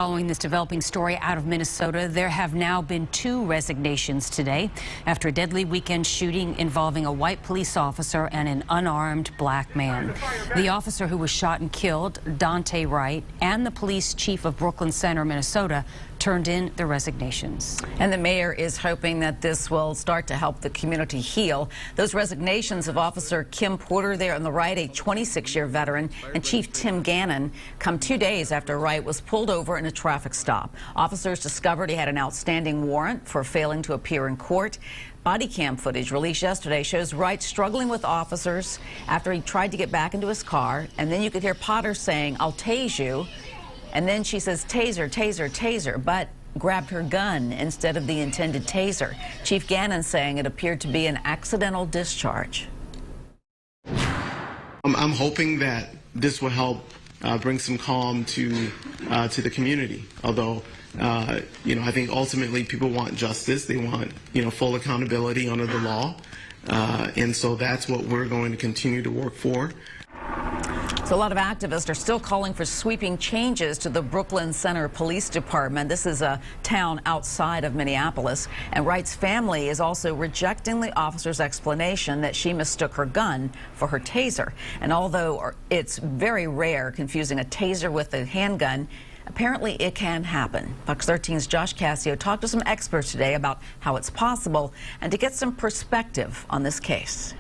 Following this developing story out of Minnesota, there have now been 2 resignations today after a deadly weekend shooting involving a white police officer and an unarmed black man. The officer who was shot and killed, Duante Wright, and the police chief of Brooklyn Center, Minnesota, turned in their resignations. And the mayor is hoping that this will start to help the community heal. Those resignations of Officer Kim Porter there on the right, a 26-year veteran, and Chief Tim Gannon come 2 days after Wright was pulled over in a traffic stop. Officers discovered he had an outstanding warrant for failing to appear in court. Body cam footage released yesterday shows Wright struggling with officers after he tried to get back into his car, and then you could hear Potter saying, "I'll tase you." And then she says, "Taser, taser, taser," but grabbed her gun instead of the intended taser. Chief Gannon saying it appeared to be an accidental discharge. I'm hoping that this will help bring some calm to the community. Although, I think ultimately people want justice. They want, full accountability under the law. And so that's what we're going to continue to work for. So a lot of activists are still calling for sweeping changes to the Brooklyn Center Police Department. This is a town outside of Minneapolis, and Wright's family is also rejecting the officer's explanation that she mistook her gun for her taser. And although it's very rare confusing a taser with a handgun, apparently it can happen. Fox 13's Josh Cassio talked to some experts today about how it's possible and to get some perspective on this case.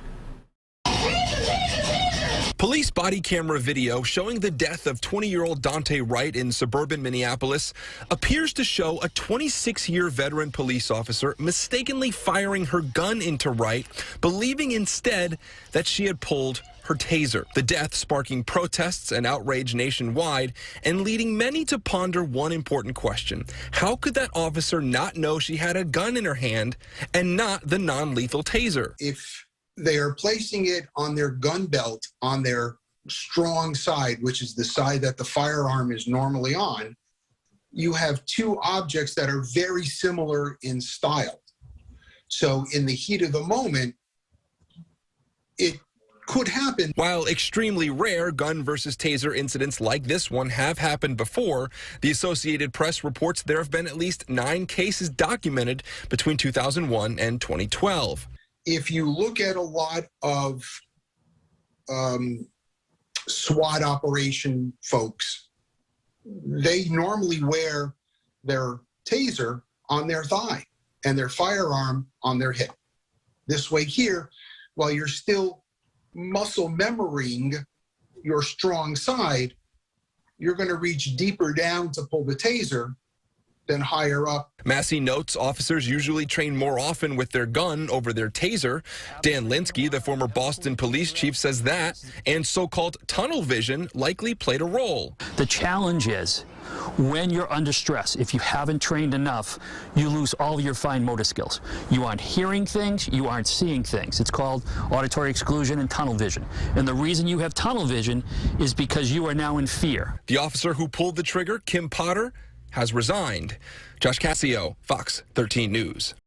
Police body camera video showing the death of 20-year-old Duante Wright in suburban Minneapolis appears to show a 26-year veteran police officer mistakenly firing her gun into Wright, believing instead that she had pulled her taser. The death sparking protests and outrage nationwide and leading many to ponder one important question. How could that officer not know she had a gun in her hand and not the non-lethal taser? If they are placing it on their gun belt on their strong side, which is the side that the firearm is normally on, you have 2 objects that are very similar in style. So in the heat of the moment, it could happen. While extremely rare, gun versus taser incidents like this one have happened before, the Associated Press reports there have been at least 9 cases documented between 2001 and 2012. If you look at a lot of SWAT operation folks, they normally wear their taser on their thigh and their firearm on their hip. This way here, while you're still muscle memorying your strong side, you're going to reach deeper down to pull the taser than higher up. Massey notes officers usually train more often with their gun over their taser. Dan Linsky, the former Boston police chief, says that and so-called tunnel vision likely played a role. The challenge is when you're under stress, if you haven't trained enough, you lose all of your fine motor skills. You aren't hearing things, you aren't seeing things. It's called auditory exclusion and tunnel vision. And the reason you have tunnel vision is because you are now in fear. The officer who pulled the trigger, Kim Potter, has resigned. Josh Cassio, Fox 13 News.